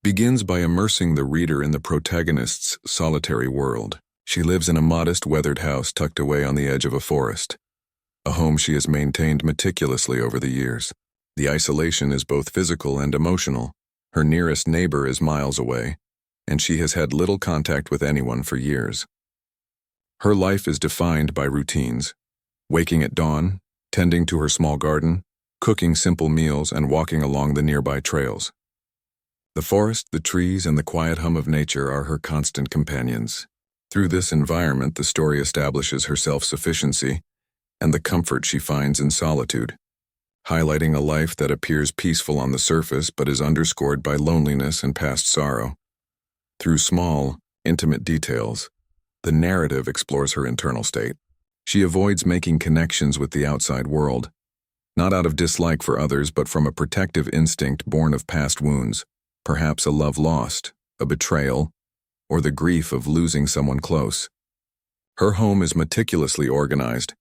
begins by immersing the reader in the protagonist's solitary world. She lives in a modest, weathered house tucked away on the edge of a forest, a home she has maintained meticulously over the years. The isolation is both physical and emotional. Her nearest neighbor is miles away, and she has had little contact with anyone for years. Her life is defined by routines: waking at dawn, tending to her small garden, cooking simple meals, and walking along the nearby trails. The forest, the trees, and the quiet hum of nature are her constant companions. Through this environment, the story establishes her self-sufficiency and the comfort she finds in solitude, highlighting a life that appears peaceful on the surface but is underscored by loneliness and past sorrow. Through small, intimate details, the narrative explores her internal state. She avoids making connections with the outside world, not out of dislike for others but from a protective instinct born of past wounds, perhaps a love lost, a betrayal, or the grief of losing someone close. Her home is meticulously organized,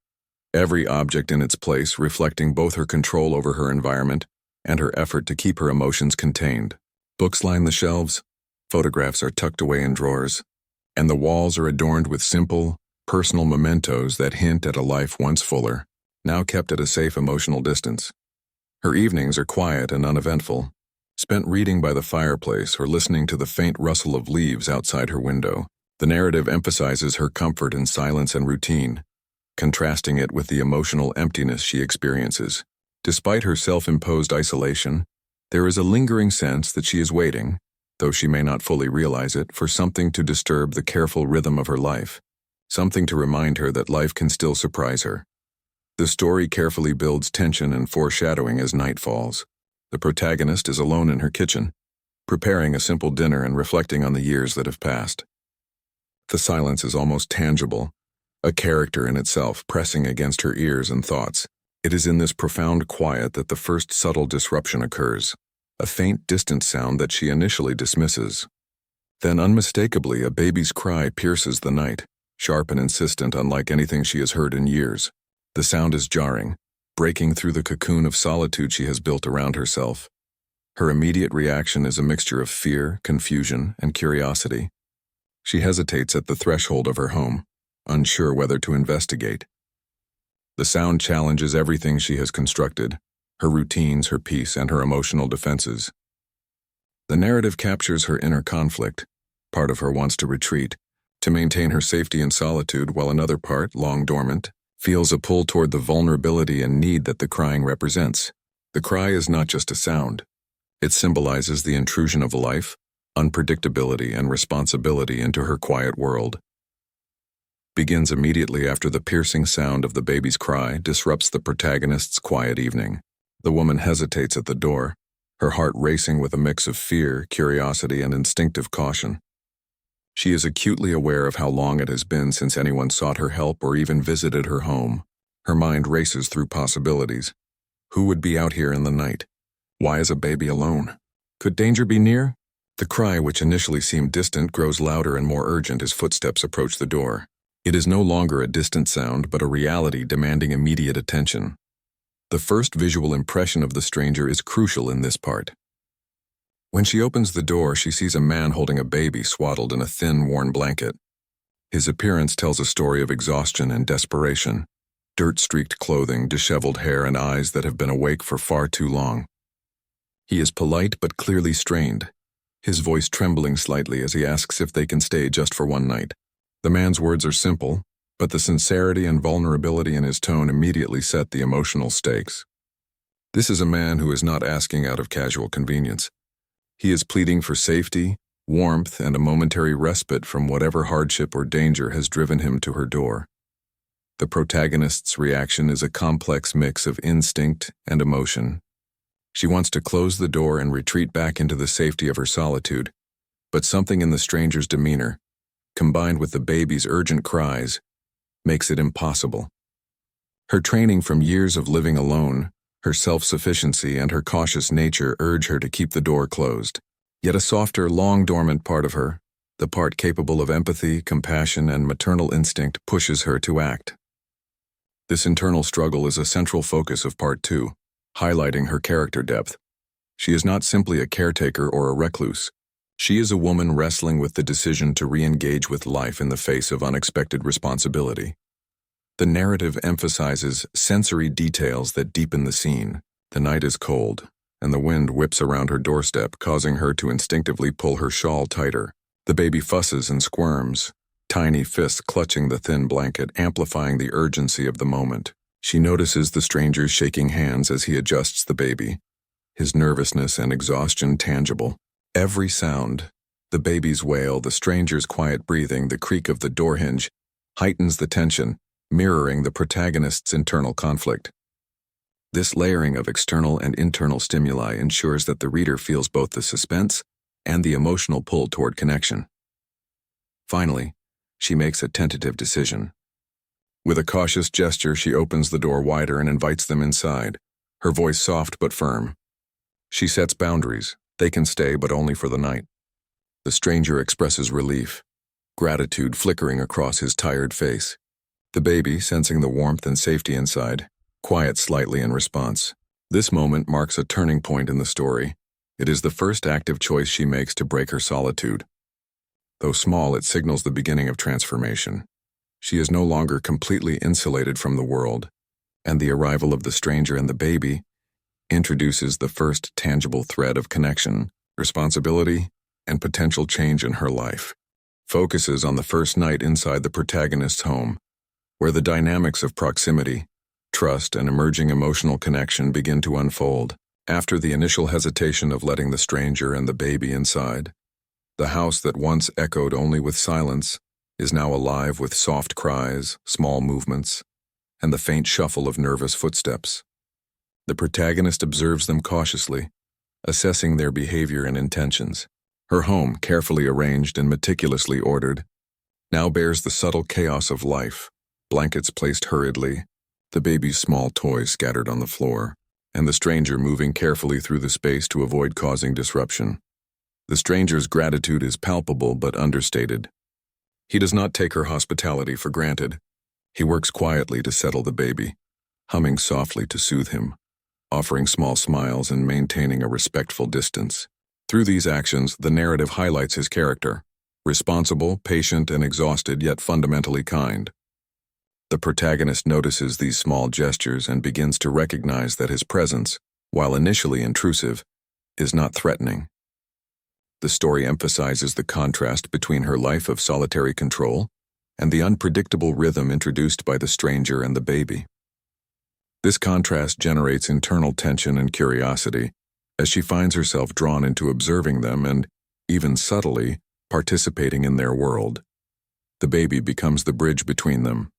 every object in its place reflecting both her control over her environment and her effort to keep her emotions contained. Books line the shelves, photographs are tucked away in drawers, and the walls are adorned with simple, personal mementos that hint at a life once fuller, now kept at a safe emotional distance. Her evenings are quiet and uneventful, spent reading by the fireplace or listening to the faint rustle of leaves outside her window. The narrative emphasizes her comfort in silence and routine, contrasting it with the emotional emptiness she experiences. Despite her self-imposed isolation, there is a lingering sense that she is waiting, though she may not fully realize it, for something to disturb the careful rhythm of her life, something to remind her that life can still surprise her. The story carefully builds tension and foreshadowing as night falls. The protagonist is alone in her kitchen, preparing a simple dinner and reflecting on the years that have passed. The silence is almost tangible, a character in itself pressing against her ears and thoughts. It is in this profound quiet that the first subtle disruption occurs, a faint, distant sound that she initially dismisses. Then unmistakably, a baby's cry pierces the night, sharp and insistent, unlike anything she has heard in years. The sound is jarring, breaking through the cocoon of solitude she has built around herself. Her immediate reaction is a mixture of fear, confusion, and curiosity. She hesitates at the threshold of her home, unsure whether to investigate. The sound challenges everything she has constructed: her routines, her peace, and her emotional defenses. The narrative captures her inner conflict. Part of her wants to retreat, to maintain her safety in solitude, while another part, long dormant, feels a pull toward the vulnerability and need that the crying represents. The cry is not just a sound. It symbolizes the intrusion of life, unpredictability, and responsibility into her quiet world. Begins immediately after the piercing sound of the baby's cry disrupts the protagonist's quiet evening. The woman hesitates at the door, her heart racing with a mix of fear, curiosity, and instinctive caution. She is acutely aware of how long it has been since anyone sought her help or even visited her home. Her mind races through possibilities. Who would be out here in the night? Why is a baby alone? Could danger be near? The cry, which initially seemed distant, grows louder and more urgent as footsteps approach the door. It is no longer a distant sound, but a reality demanding immediate attention. The first visual impression of the stranger is crucial in this part. When she opens the door, she sees a man holding a baby swaddled in a thin, worn blanket. His appearance tells a story of exhaustion and desperation: dirt-streaked clothing, disheveled hair, and eyes that have been awake for far too long. He is polite but clearly strained, his voice trembling slightly as he asks if they can stay just for one night. The man's words are simple, but the sincerity and vulnerability in his tone immediately set the emotional stakes. This is a man who is not asking out of casual convenience. He is pleading for safety, warmth, and a momentary respite from whatever hardship or danger has driven him to her door. The protagonist's reaction is a complex mix of instinct and emotion. She wants to close the door and retreat back into the safety of her solitude, but something in the stranger's demeanor, combined with the baby's urgent cries, makes it impossible. Her training from years of living alone, her self-sufficiency, and her cautious nature urge her to keep the door closed. Yet a softer, long-dormant part of her, the part capable of empathy, compassion, and maternal instinct, pushes her to act. This internal struggle is a central focus of Part 2, highlighting her character depth. She is not simply a caretaker or a recluse. She is a woman wrestling with the decision to re-engage with life in the face of unexpected responsibility. The narrative emphasizes sensory details that deepen the scene. The night is cold, and the wind whips around her doorstep, causing her to instinctively pull her shawl tighter. The baby fusses and squirms, tiny fists clutching the thin blanket, amplifying the urgency of the moment. She notices the stranger's shaking hands as he adjusts the baby, his nervousness and exhaustion tangible. Every sound, the baby's wail, the stranger's quiet breathing, the creak of the door hinge, heightens the tension, mirroring the protagonist's internal conflict. This layering of external and internal stimuli ensures that the reader feels both the suspense and the emotional pull toward connection. Finally, she makes a tentative decision. With a cautious gesture, she opens the door wider and invites them inside, her voice soft but firm. She sets boundaries. They can stay, but only for the night. The stranger expresses relief, gratitude flickering across his tired face. The baby, sensing the warmth and safety inside, quiets slightly in response. This moment marks a turning point in the story. It is the first active choice she makes to break her solitude. Though small, it signals the beginning of transformation. She is no longer completely insulated from the world, and the arrival of the stranger and the baby introduces the first tangible thread of connection, responsibility, and potential change in her life. Focuses on the first night inside the protagonist's home, where the dynamics of proximity, trust, and emerging emotional connection begin to unfold. After the initial hesitation of letting the stranger and the baby inside, the house that once echoed only with silence is now alive with soft cries, small movements, and the faint shuffle of nervous footsteps. The protagonist observes them cautiously, assessing their behavior and intentions. Her home, carefully arranged and meticulously ordered, now bears the subtle chaos of life, blankets placed hurriedly, the baby's small toys scattered on the floor, and the stranger moving carefully through the space to avoid causing disruption. The stranger's gratitude is palpable but understated. He does not take her hospitality for granted. He works quietly to settle the baby, humming softly to soothe him, offering small smiles and maintaining a respectful distance. Through these actions, the narrative highlights his character, responsible, patient, and exhausted, yet fundamentally kind. The protagonist notices these small gestures and begins to recognize that his presence, while initially intrusive, is not threatening. The story emphasizes the contrast between her life of solitary control and the unpredictable rhythm introduced by the stranger and the baby. This contrast generates internal tension and curiosity, as she finds herself drawn into observing them and, even subtly, participating in their world. The baby becomes the bridge between them.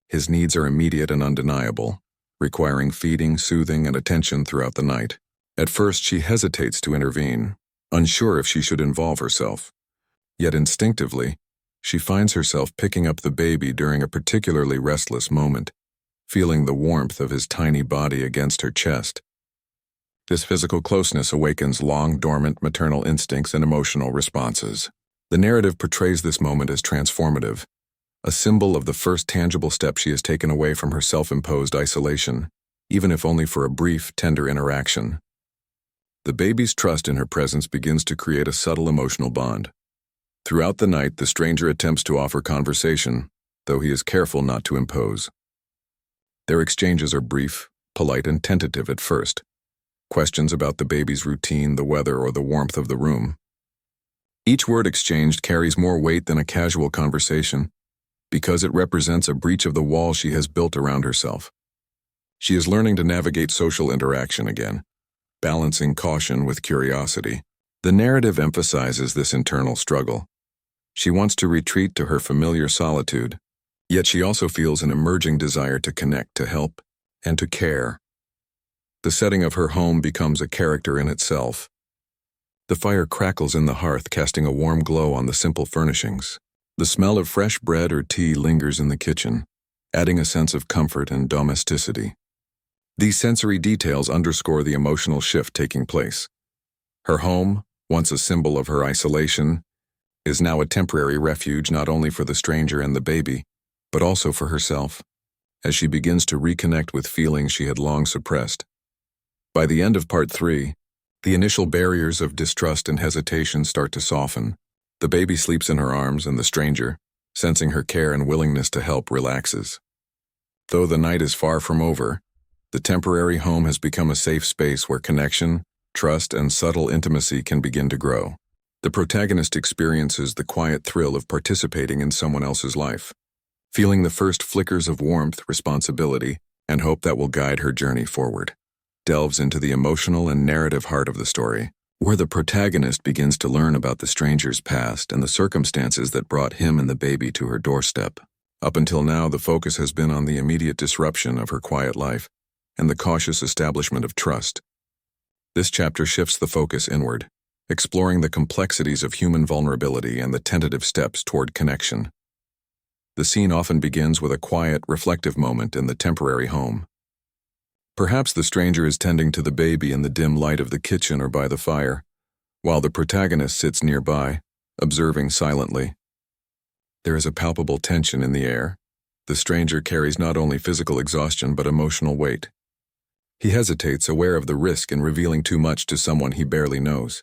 His needs are immediate and undeniable, requiring feeding, soothing, and attention throughout the night. At first, she hesitates to intervene, unsure if she should involve herself. Yet instinctively, she finds herself picking up the baby during a particularly restless moment, feeling the warmth of his tiny body against her chest. This physical closeness awakens long-dormant maternal instincts and emotional responses. The narrative portrays this moment as transformative, a symbol of the first tangible step she has taken away from her self-imposed isolation, even if only for a brief, tender interaction. The baby's trust in her presence begins to create a subtle emotional bond. Throughout the night, the stranger attempts to offer conversation, though he is careful not to impose. Their exchanges are brief, polite, and tentative at first. Questions about the baby's routine, the weather, or the warmth of the room. Each word exchanged carries more weight than a casual conversation, because it represents a breach of the wall she has built around herself. She is learning to navigate social interaction again, balancing caution with curiosity. The narrative emphasizes this internal struggle. She wants to retreat to her familiar solitude, yet she also feels an emerging desire to connect, to help, and to care. The setting of her home becomes a character in itself. The fire crackles in the hearth, casting a warm glow on the simple furnishings. The smell of fresh bread or tea lingers in the kitchen, adding a sense of comfort and domesticity. These sensory details underscore the emotional shift taking place. Her home, once a symbol of her isolation, is now a temporary refuge not only for the stranger and the baby, but also for herself, as she begins to reconnect with feelings she had long suppressed. By the end of Part 3, The initial barriers of distrust and hesitation start to soften. The baby sleeps in her arms, and the stranger, sensing her care and willingness to help, relaxes. Though the night is far from over, the temporary home has become a safe space where connection, trust, and subtle intimacy can begin to grow. The protagonist experiences the quiet thrill of participating in someone else's life, feeling the first flickers of warmth, responsibility, and hope that will guide her journey forward. Delves into the emotional and narrative heart of the story, where the protagonist begins to learn about the stranger's past and the circumstances that brought him and the baby to her doorstep. Up until now, the focus has been on the immediate disruption of her quiet life and the cautious establishment of trust. This chapter shifts the focus inward, exploring the complexities of human vulnerability and the tentative steps toward connection. The scene often begins with a quiet, reflective moment in the temporary home. Perhaps the stranger is tending to the baby in the dim light of the kitchen or by the fire, while the protagonist sits nearby, observing silently. There is a palpable tension in the air. The stranger carries not only physical exhaustion but emotional weight. He hesitates, aware of the risk in revealing too much to someone he barely knows.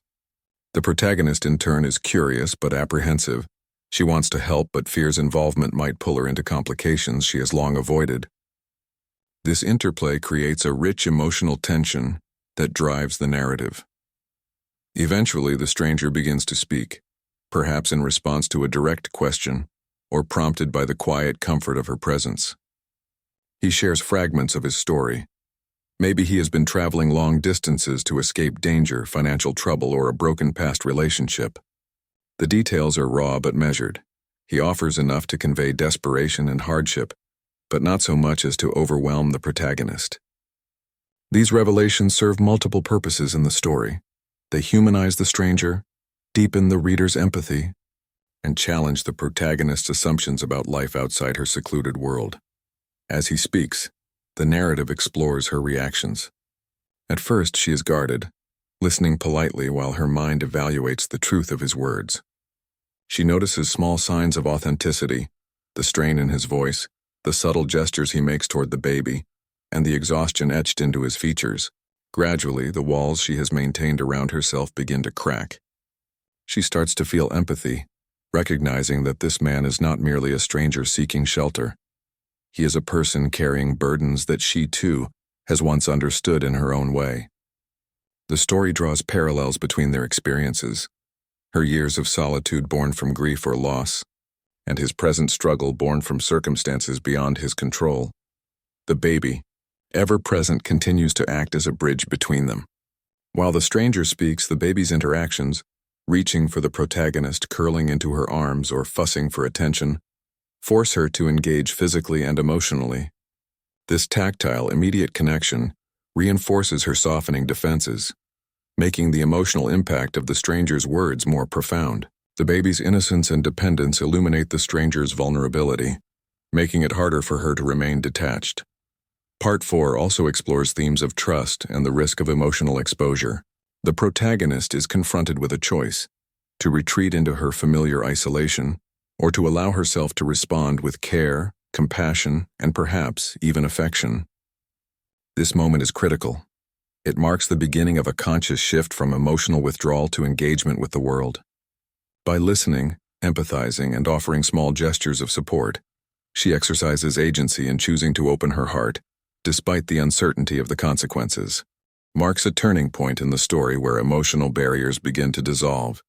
The protagonist, in turn, is curious but apprehensive. She wants to help but fears involvement might pull her into complications she has long avoided. This interplay creates a rich emotional tension that drives the narrative. Eventually, the stranger begins to speak, perhaps in response to a direct question or prompted by the quiet comfort of her presence. He shares fragments of his story. Maybe he has been traveling long distances to escape danger, financial trouble, or a broken past relationship. The details are raw but measured. He offers enough to convey desperation and hardship, but not so much as to overwhelm the protagonist. These revelations serve multiple purposes in the story. They humanize the stranger, deepen the reader's empathy, and challenge the protagonist's assumptions about life outside her secluded world. As he speaks, the narrative explores her reactions. At first, she is guarded, listening politely while her mind evaluates the truth of his words. She notices small signs of authenticity, the strain in his voice, the subtle gestures he makes toward the baby, and the exhaustion etched into his features. Gradually, the walls she has maintained around herself begin to crack. She starts to feel empathy, recognizing that this man is not merely a stranger seeking shelter. He is a person carrying burdens that she, too, has once understood in her own way. The story draws parallels between their experiences, her years of solitude born from grief or loss, and his present struggle born from circumstances beyond his control. The baby, ever present, continues to act as a bridge between them. While the stranger speaks, the baby's interactions, reaching for the protagonist, curling into her arms, or fussing for attention, force her to engage physically and emotionally. This tactile, immediate connection reinforces her softening defenses, making the emotional impact of the stranger's words more profound. The baby's innocence and dependence illuminate the stranger's vulnerability, making it harder for her to remain detached. Part 4 also explores themes of trust and the risk of emotional exposure. The protagonist is confronted with a choice: to retreat into her familiar isolation, or to allow herself to respond with care, compassion, and perhaps even affection. This moment is critical. It marks the beginning of a conscious shift from emotional withdrawal to engagement with the world. By listening, empathizing, and offering small gestures of support, she exercises agency in choosing to open her heart, despite the uncertainty of the consequences. Marks a turning point in the story where emotional barriers begin to dissolve,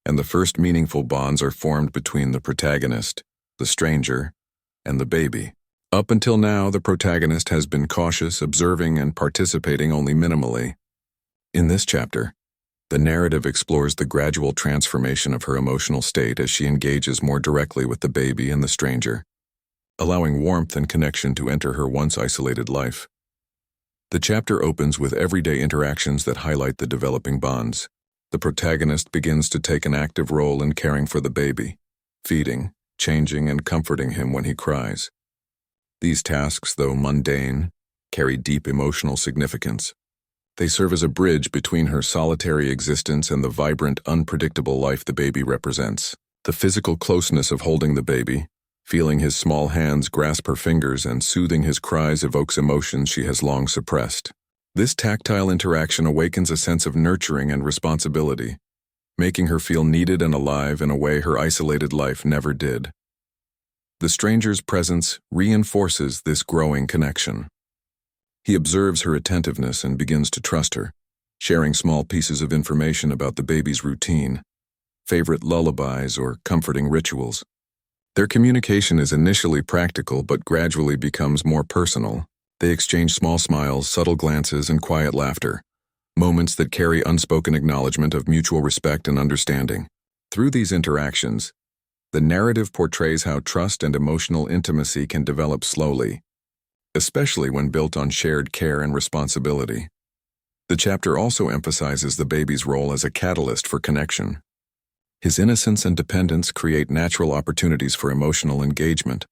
and the first meaningful bonds are formed between the protagonist, the stranger, and the baby. Up until now, the protagonist has been cautious, observing, and participating only minimally. In this chapter, the narrative explores the gradual transformation of her emotional state as she engages more directly with the baby and the stranger, allowing warmth and connection to enter her once isolated life. The chapter opens with everyday interactions that highlight the developing bonds. The protagonist begins to take an active role in caring for the baby, feeding, changing, and comforting him when he cries. These tasks, though mundane, carry deep emotional significance. They serve as a bridge between her solitary existence and the vibrant, unpredictable life the baby represents. The physical closeness of holding the baby, feeling his small hands grasp her fingers, and soothing his cries evokes emotions she has long suppressed. This tactile interaction awakens a sense of nurturing and responsibility, making her feel needed and alive in a way her isolated life never did. The stranger's presence reinforces this growing connection. He observes her attentiveness and begins to trust her, sharing small pieces of information about the baby's routine, favorite lullabies, or comforting rituals. Their communication is initially practical but gradually becomes more personal. They exchange small smiles, subtle glances, and quiet laughter, moments that carry unspoken acknowledgement of mutual respect and understanding. Through these interactions, the narrative portrays how trust and emotional intimacy can develop slowly, especially when built on shared care and responsibility. The chapter also emphasizes the baby's role as a catalyst for connection. His innocence and dependence create natural opportunities for emotional engagement.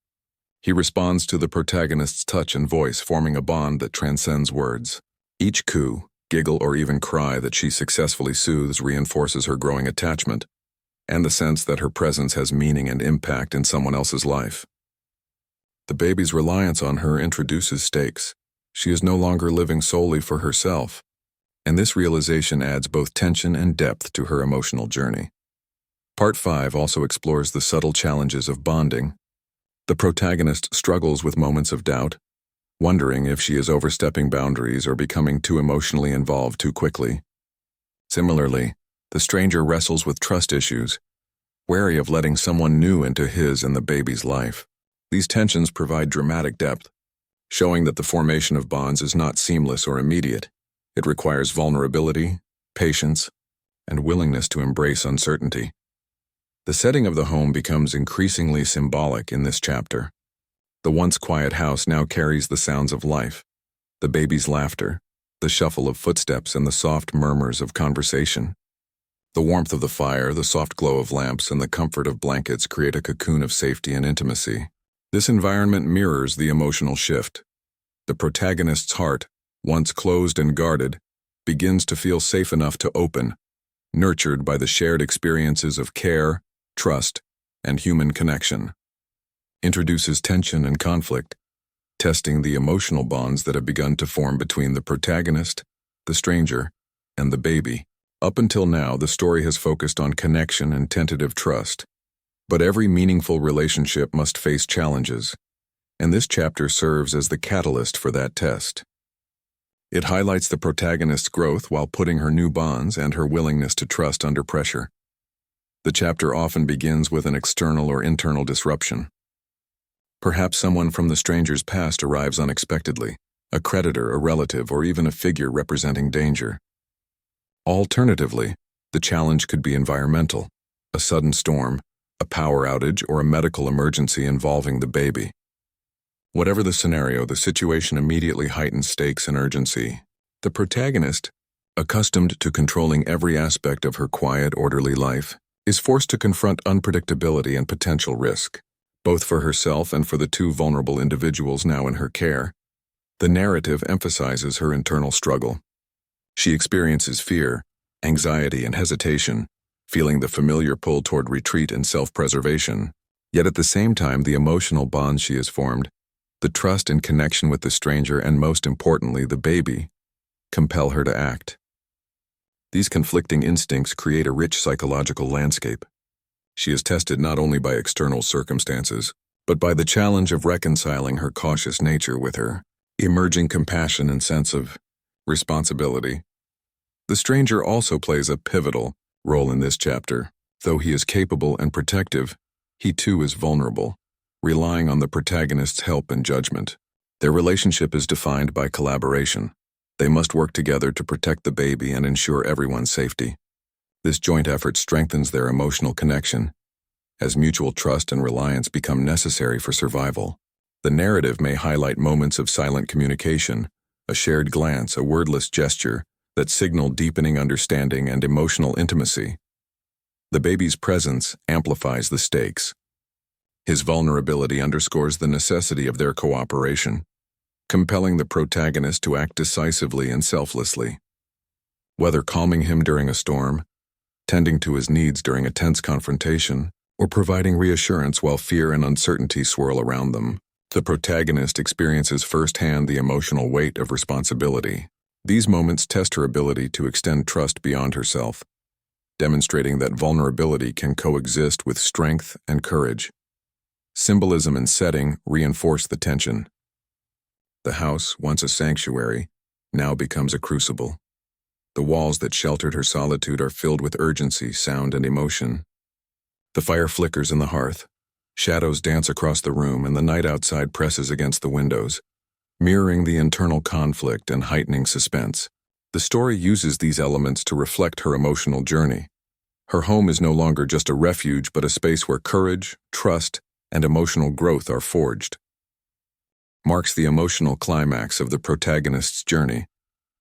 He responds to the protagonist's touch and voice, forming a bond that transcends words. Each coo, giggle, or even cry that she successfully soothes reinforces her growing attachment, and the sense that her presence has meaning and impact in someone else's life. The baby's reliance on her introduces stakes. She is no longer living solely for herself, and this realization adds both tension and depth to her emotional journey. Part 5 also explores the subtle challenges of bonding. The protagonist struggles with moments of doubt, wondering if she is overstepping boundaries or becoming too emotionally involved too quickly. Similarly, the stranger wrestles with trust issues, wary of letting someone new into his and the baby's life. These tensions provide dramatic depth, showing that the formation of bonds is not seamless or immediate. It requires vulnerability, patience, and willingness to embrace uncertainty. The setting of the home becomes increasingly symbolic in this chapter. The once quiet house now carries the sounds of life, the baby's laughter, the shuffle of footsteps, and the soft murmurs of conversation. The warmth of the fire, the soft glow of lamps, and the comfort of blankets create a cocoon of safety and intimacy. This environment mirrors the emotional shift. The protagonist's heart, once closed and guarded, begins to feel safe enough to open, nurtured by the shared experiences of care, trust, and human connection. Introduces tension and conflict, testing the emotional bonds that have begun to form between the protagonist, the stranger, and the baby. Up until now, the story has focused on connection and tentative trust. But every meaningful relationship must face challenges, and this chapter serves as the catalyst for that test. It highlights the protagonist's growth while putting her new bonds and her willingness to trust under pressure. The chapter often begins with an external or internal disruption. Perhaps someone from the stranger's past arrives unexpectedly, a creditor, a relative, or even a figure representing danger. Alternatively, the challenge could be environmental, a sudden storm, a power outage, or a medical emergency involving the baby. Whatever the scenario, the situation immediately heightens stakes and urgency. The protagonist, accustomed to controlling every aspect of her quiet, orderly life, is forced to confront unpredictability and potential risk, both for herself and for the two vulnerable individuals now in her care. The narrative emphasizes her internal struggle. She experiences fear, anxiety, and hesitation, feeling the familiar pull toward retreat and self-preservation. Yet at the same time, the emotional bonds she has formed, the trust and connection with the stranger, and most importantly, the baby, compel her to act. These conflicting instincts create a rich psychological landscape. She is tested not only by external circumstances, but by the challenge of reconciling her cautious nature with her emerging compassion and sense of responsibility. The stranger also plays a pivotal role in this chapter. Though he is capable and protective, he too is vulnerable, relying on the protagonist's help and judgment. Their relationship is defined by collaboration. They must work together to protect the baby and ensure everyone's safety. This joint effort strengthens their emotional connection, as mutual trust and reliance become necessary for survival. The narrative may highlight moments of silent communication, a shared glance, a wordless gesture, that signal deepening understanding and emotional intimacy. The baby's presence amplifies the stakes. His vulnerability underscores the necessity of their cooperation, compelling the protagonist to act decisively and selflessly. Whether calming him during a storm, tending to his needs during a tense confrontation, or providing reassurance while fear and uncertainty swirl around them, the protagonist experiences firsthand the emotional weight of responsibility. These moments test her ability to extend trust beyond herself, demonstrating that vulnerability can coexist with strength and courage. Symbolism and setting reinforce the tension. The house, once a sanctuary, now becomes a crucible. The walls that sheltered her solitude are filled with urgency, sound, and emotion. The fire flickers in the hearth. Shadows dance across the room, and the night outside presses against the windows, mirroring the internal conflict and heightening suspense. The story uses these elements to reflect her emotional journey. Her home is no longer just a refuge, but a space where courage, trust, and emotional growth are forged. Marks the emotional climax of the protagonist's journey,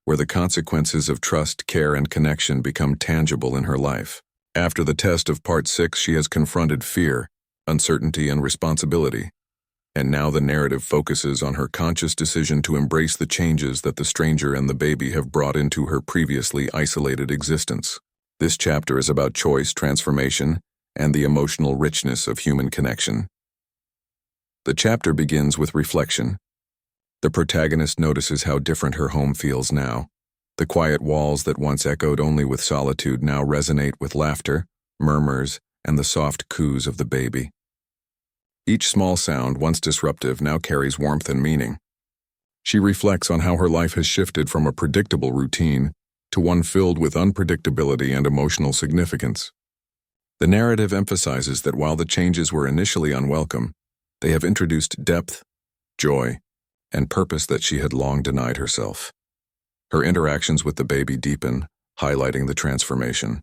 where the consequences of trust, care, and connection become tangible in her life. After the test of Part 6, she has confronted fear, uncertainty, and responsibility, and now the narrative focuses on her conscious decision to embrace the changes that the stranger and the baby have brought into her previously isolated existence. This chapter is about choice, transformation, and the emotional richness of human connection. The chapter begins with reflection. The protagonist notices how different her home feels now. The quiet walls that once echoed only with solitude now resonate with laughter, murmurs, and the soft coos of the baby. Each small sound, once disruptive, now carries warmth and meaning. She reflects on how her life has shifted from a predictable routine to one filled with unpredictability and emotional significance. The narrative emphasizes that while the changes were initially unwelcome, they have introduced depth, joy, and purpose that she had long denied herself. Her interactions with the baby deepen, highlighting the transformation.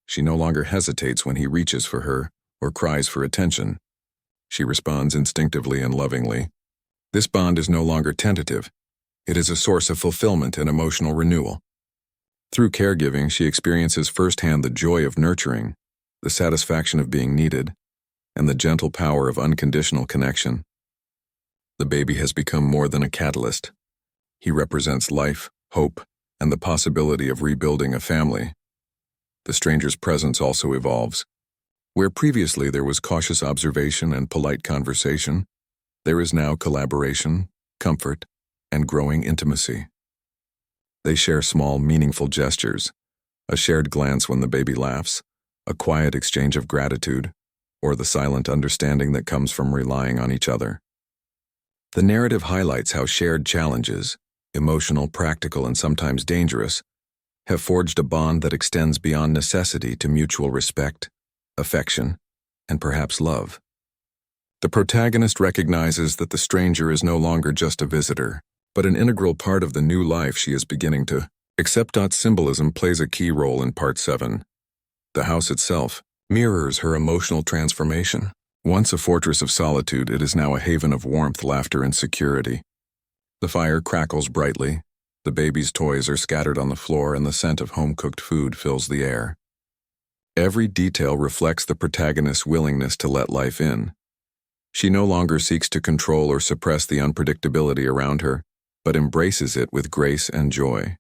She no longer hesitates when he reaches for her or cries for attention. She responds instinctively and lovingly. This bond is no longer tentative. It is a source of fulfillment and emotional renewal. Through caregiving, she experiences firsthand the joy of nurturing, the satisfaction of being needed, and the gentle power of unconditional connection. The baby has become more than a catalyst. He represents life, hope, and the possibility of rebuilding a family. The stranger's presence also evolves. Where previously there was cautious observation and polite conversation, there is now collaboration, comfort, and growing intimacy. They share small, meaningful gestures, a shared glance when the baby laughs, a quiet exchange of gratitude, or the silent understanding that comes from relying on each other. The narrative highlights how shared challenges, emotional, practical, and sometimes dangerous, have forged a bond that extends beyond necessity to mutual respect, affection, and perhaps love. The protagonist recognizes that the stranger is no longer just a visitor, but an integral part of the new life she is beginning to accept. Symbolism plays a key role in Part 7. The house itself mirrors her emotional transformation. Once a fortress of solitude, it is now a haven of warmth, laughter, and security. The fire crackles brightly, the baby's toys are scattered on the floor, and the scent of home-cooked food fills the air. Every detail reflects the protagonist's willingness to let life in. She no longer seeks to control or suppress the unpredictability around her, but embraces it with grace and joy.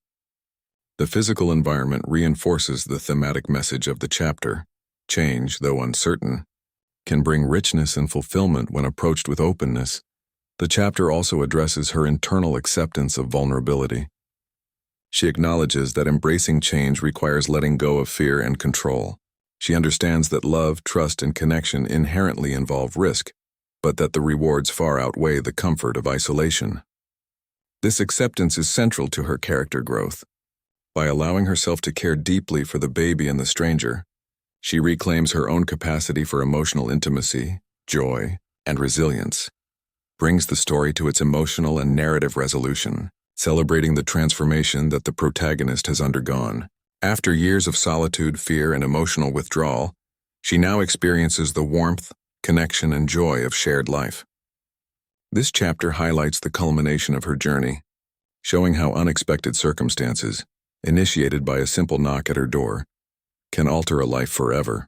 The physical environment reinforces the thematic message of the chapter. Change, though uncertain, can bring richness and fulfillment when approached with openness. The chapter also addresses her internal acceptance of vulnerability. She acknowledges that embracing change requires letting go of fear and control. She understands that love, trust, and connection inherently involve risk, but that the rewards far outweigh the comfort of isolation. This acceptance is central to her character growth. By allowing herself to care deeply for the baby and the stranger, she reclaims her own capacity for emotional intimacy, joy, and resilience, brings the story to its emotional and narrative resolution, celebrating the transformation that the protagonist has undergone. After years of solitude, fear, and emotional withdrawal, she now experiences the warmth, connection, and joy of shared life. This chapter highlights the culmination of her journey, showing how unexpected circumstances, initiated by a simple knock at her door, can alter a life forever.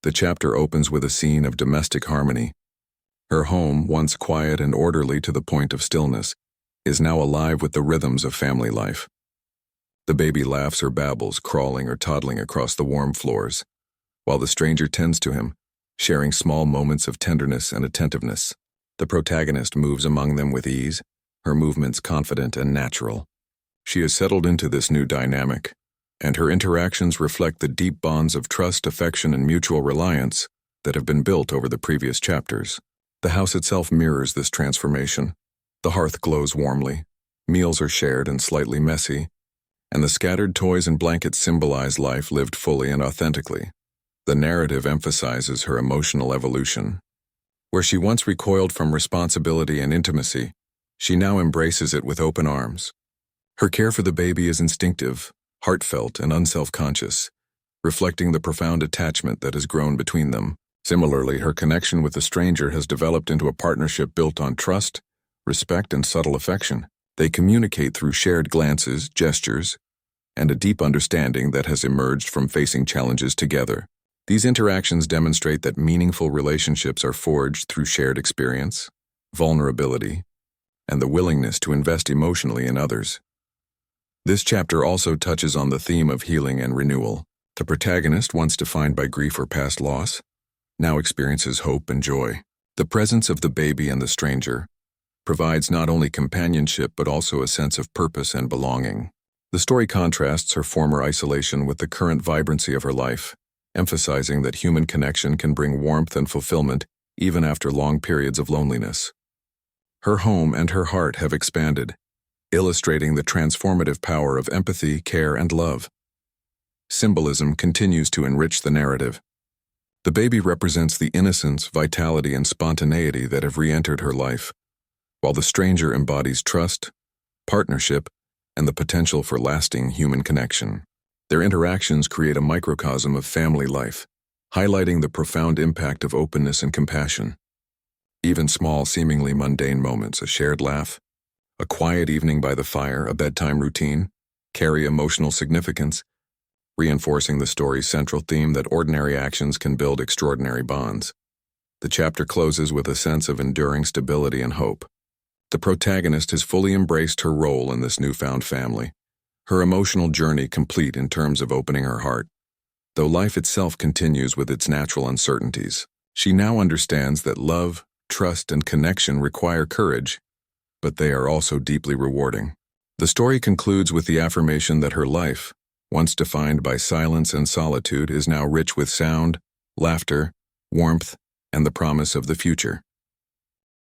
The chapter opens with a scene of domestic harmony. Her home, once quiet and orderly to the point of stillness, is now alive with the rhythms of family life. The baby laughs or babbles, crawling or toddling across the warm floors, while the stranger tends to him, sharing small moments of tenderness and attentiveness. The protagonist moves among them with ease, her movements confident and natural. She has settled into this new dynamic, and her interactions reflect the deep bonds of trust, affection, and mutual reliance that have been built over the previous chapters. The house itself mirrors this transformation. The hearth glows warmly, meals are shared and slightly messy, and the scattered toys and blankets symbolize life lived fully and authentically. The narrative emphasizes her emotional evolution. Where she once recoiled from responsibility and intimacy, she now embraces it with open arms. Her care for the baby is instinctive, heartfelt, and unself-conscious, reflecting the profound attachment that has grown between them. Similarly, her connection with the stranger has developed into a partnership built on trust, respect, and subtle affection. They communicate through shared glances, gestures, and a deep understanding that has emerged from facing challenges together. These interactions demonstrate that meaningful relationships are forged through shared experience, vulnerability, and the willingness to invest emotionally in others. This chapter also touches on the theme of healing and renewal. The protagonist, once defined by grief or past loss, now experiences hope and joy. The presence of the baby and the stranger provides not only companionship but also a sense of purpose and belonging. The story contrasts her former isolation with the current vibrancy of her life, emphasizing that human connection can bring warmth and fulfillment even after long periods of loneliness. Her home and her heart have expanded, illustrating the transformative power of empathy, care, and love. Symbolism continues to enrich the narrative. The baby represents the innocence, vitality, and spontaneity that have re-entered her life, while the stranger embodies trust, partnership, and the potential for lasting human connection. Their interactions create a microcosm of family life, highlighting the profound impact of openness and compassion. Even small, seemingly mundane moments, a shared laugh, a quiet evening by the fire, a bedtime routine, carry emotional significance, reinforcing the story's central theme that ordinary actions can build extraordinary bonds. The chapter closes with a sense of enduring stability and hope. The protagonist has fully embraced her role in this newfound family, her emotional journey complete in terms of opening her heart. Though life itself continues with its natural uncertainties, she now understands that love, trust, and connection require courage, but they are also deeply rewarding. The story concludes with the affirmation that her life, once defined by silence and solitude, is now rich with sound, laughter, warmth, and the promise of the future.